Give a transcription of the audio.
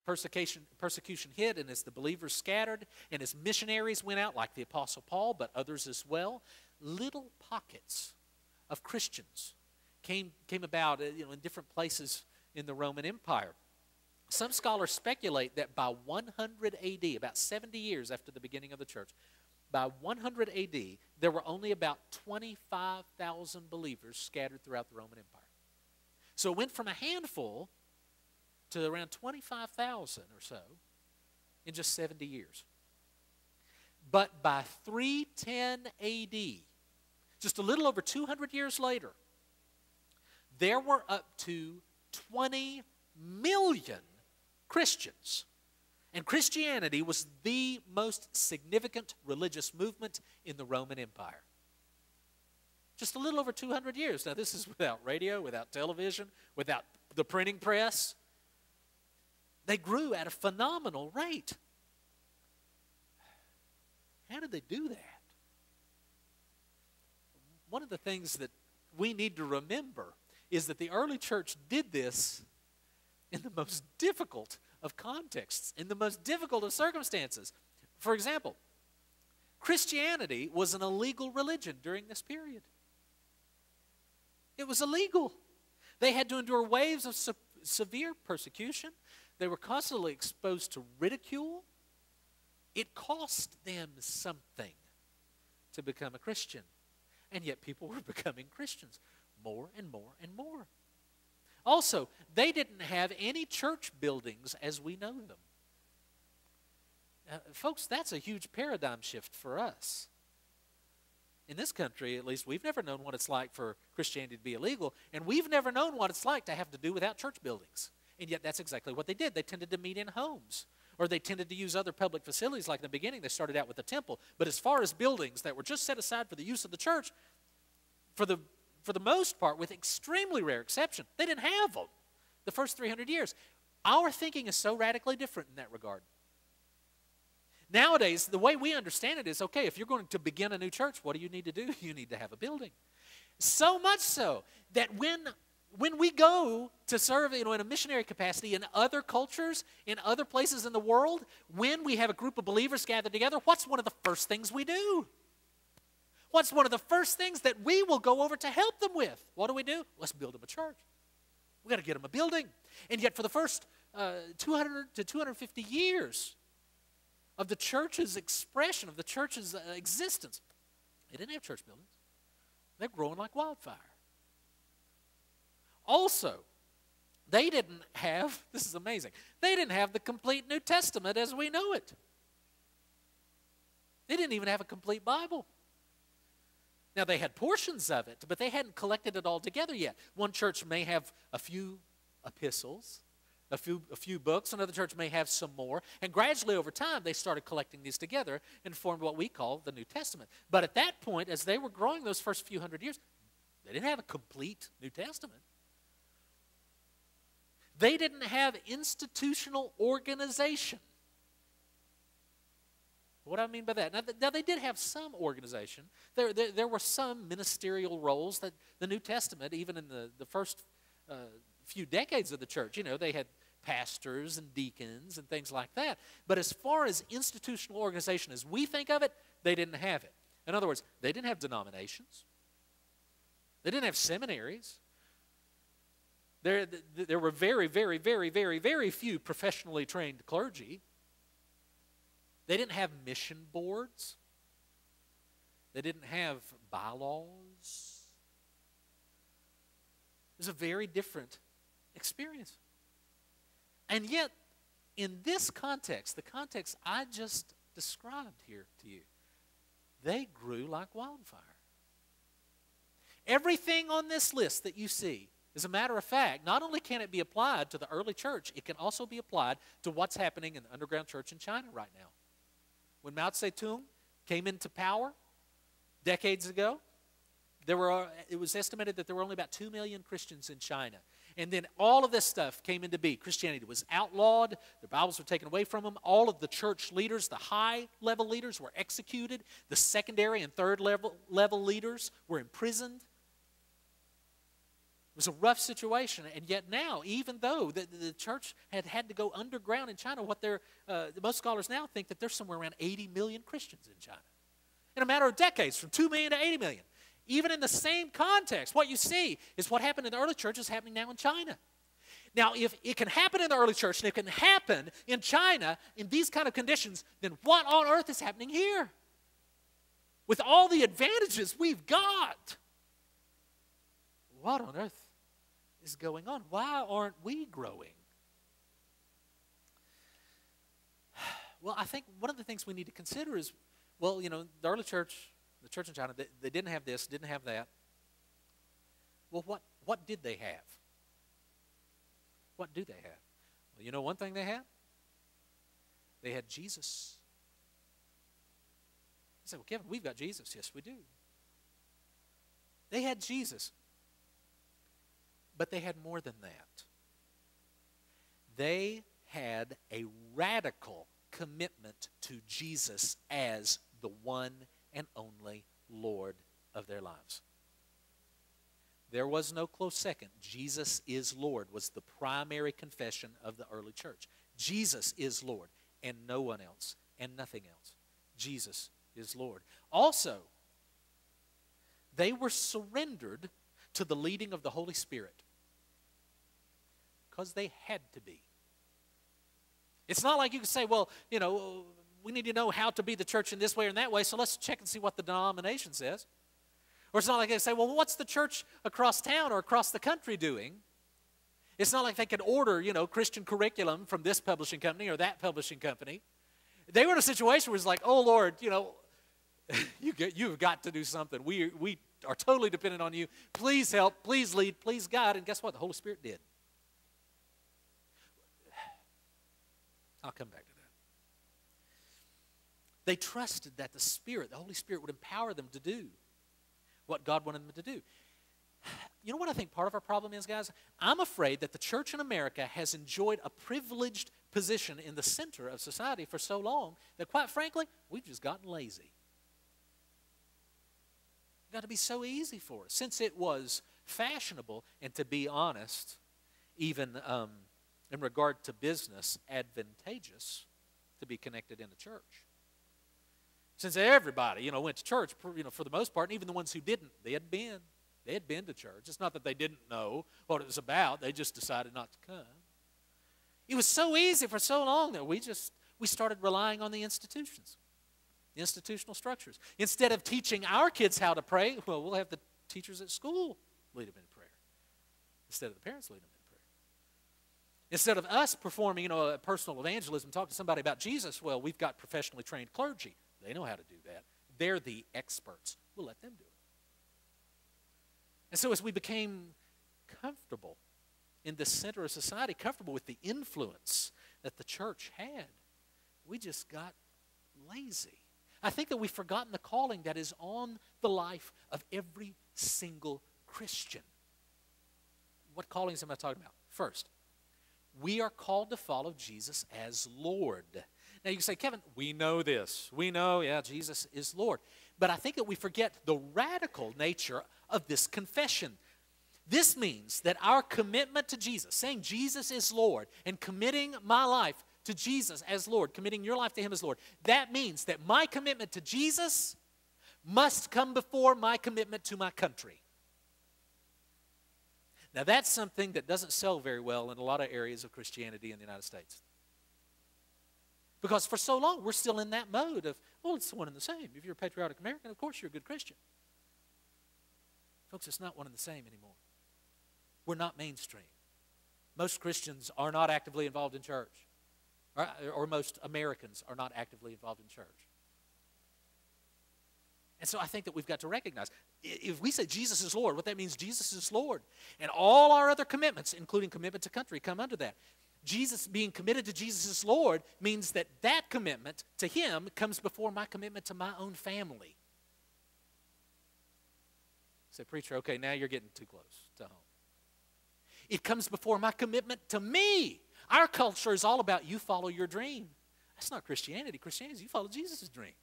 persecution hit, and as the believers scattered, and as missionaries went out, like the Apostle Paul, but others as well, little pockets of Christians came about in different places in the Roman Empire. Some scholars speculate that by 100 AD, about 70 years after the beginning of the church, by 100 AD, there were only about 25,000 believers scattered throughout the Roman Empire. So it went from a handful to around 25,000 or so in just 70 years. But by 310 AD, just a little over 200 years later, there were up to 20 million Christians. And Christianity was the most significant religious movement in the Roman Empire. Just a little over 200 years. Now, this is without radio, without television, without the printing press. They grew at a phenomenal rate. How did they do that? One of the things that we need to remember is that the early church did this in the most difficult of contexts, in the most difficult of circumstances. For example, Christianity was an illegal religion during this period. It was illegal. They had to endure waves of severe persecution. They were constantly exposed to ridicule. It cost them something to become a Christian. And yet people were becoming Christians more and more and more. Also, they didn't have any church buildings as we know them. Folks, that's a huge paradigm shift for us. In this country, at least, we've never known what it's like for Christianity to be illegal, and we've never known what it's like to have to do without church buildings. And yet that's exactly what they did. They tended to meet in homes, or they tended to use other public facilities. Like in the beginning, they started out with the temple. But as far as buildings that were just set aside for the use of the church, for the most part, with extremely rare exception, they didn't have them the first 300 years. Our thinking is so radically different in that regard. Nowadays, the way we understand it is, okay, if you're going to begin a new church, what do you need to do? You need to have a building. So much so that when we go to serve in a missionary capacity in other cultures, in other places in the world, when we have a group of believers gathered together, what's one of the first things we do? What's one of the first things that we will go over to help them with? What do? Let's build them a church. We've got to get them a building. And yet for the first 200 to 250 years of the church's expression, of the church's existence, they didn't have church buildings. They're growing like wildfire. Also, they didn't have, this is amazing, they didn't have the complete New Testament as we know it. They didn't even have a complete Bible. Now, they had portions of it, but they hadn't collected it all together yet. One church may have a few epistles, a few books. Another church may have some more. And gradually over time, they started collecting these together and formed what we call the New Testament. But at that point, as they were growing those first few hundred years, they didn't have a complete New Testament. They didn't have institutional organization. What do I mean by that? Now they did have some organization. There were some ministerial roles that the New Testament, even in the first few decades of the church, they had pastors and deacons and things like that. But as far as institutional organization as we think of it, they didn't have it. In other words, they didn't have denominations. They didn't have seminaries. There were very, very, very, very, very few professionally trained clergy. They didn't have mission boards. They didn't have bylaws. It was a very different experience. And yet, in this context, the context I just described here to you, they grew like wildfire. Everything on this list that you see, as a matter of fact, not only can it be applied to the early church, it can also be applied to what's happening in the underground church in China right now. When Mao Zedong came into power decades ago, it was estimated that there were only about 2 million Christians in China. And then all of this stuff came into being. Christianity was outlawed. The Bibles were taken away from them. All of the church leaders, the high-level leaders, were executed. The secondary and third-level leaders were imprisoned. was a rough situation, and yet now, even though the church had to go underground in China, most scholars now think that there's somewhere around 80 million Christians in China. In a matter of decades, from 2 million to 80 million. Even in the same context, what you see is what happened in the early church is happening now in China. Now, if it can happen in the early church, and it can happen in China in these kind of conditions, then what on earth is happening here? With all the advantages we've got, what on earth is going on? Why aren't we growing? Well, I think one of the things we need to consider is, well, the early church, the church in China, they didn't have this, didn't have that. Well, what did they have? What do they have? Well, one thing they had? They had Jesus. You say, well, Kevin, we've got Jesus. Yes, we do. They had Jesus. But they had more than that. They had a radical commitment to Jesus as the one and only Lord of their lives. There was no close second. Jesus is Lord was the primary confession of the early church. Jesus is Lord, and no one else, and nothing else. Jesus is Lord. Also, they were surrendered to the leading of the Holy Spirit because they had to be. It's not like you can say, well, we need to know how to be the church in this way or in that way, so let's check and see what the denomination says. Or it's not like they say, well, what's the church across town or across the country doing? It's not like they could order, Christian curriculum from this publishing company or that publishing company. They were in a situation where it's like, oh, Lord, you've got to do something. We are totally dependent on you. Please help, please lead, please guide. And guess what? The Holy Spirit did. I'll come back to that. They trusted that the Holy Spirit would empower them to do what God wanted them to do. You know what I think part of our problem is, guys? I'm afraid that the church in America has enjoyed a privileged position in the center of society for so long that, quite frankly, we've just gotten lazy. It's got to be so easy for us. Since it was fashionable, and to be honest, even in regard to business, advantageous to be connected in the church. Since everybody, went to church, for the most part, and even the ones who didn't, they had been to church. It's not that they didn't know what it was about. They just decided not to come. It was so easy for so long that we started relying on the institutions, the institutional structures. Instead of teaching our kids how to pray, well, we'll have the teachers at school lead them in prayer instead of the parents leading them in prayer. Instead of us performing, a personal evangelism, talk to somebody about Jesus, well, we've got professionally trained clergy. They know how to do that. They're the experts. We'll let them do it. And so as we became comfortable in the center of society, comfortable with the influence that the church had, we just got lazy. I think that we've forgotten the calling that is on the life of every single Christian. What callings am I talking about? First, we are called to follow Jesus as Lord. Now you can say, Kevin, we know this. We know, Jesus is Lord. But I think that we forget the radical nature of this confession. This means that our commitment to Jesus, saying Jesus is Lord, and committing my life to Jesus as Lord, committing your life to Him as Lord, that means that my commitment to Jesus must come before my commitment to my country. Now that's something that doesn't sell very well in a lot of areas of Christianity in the United States. Because for so long, we're still in that mode of, well, it's one and the same. If you're a patriotic American, of course you're a good Christian. Folks, it's not one and the same anymore. We're not mainstream. Most Christians are not actively involved in church. Or most Americans are not actively involved in church. And so I think that we've got to recognize, if we say Jesus is Lord, what that means, Jesus is Lord. And all our other commitments, including commitment to country, come under that. Jesus being committed to Jesus as Lord means that that commitment to Him comes before my commitment to my own family. Say, preacher, okay, now you're getting too close to home. It comes before my commitment to me. Our culture is all about you follow your dream. That's not Christianity. Christianity is you follow Jesus' dream.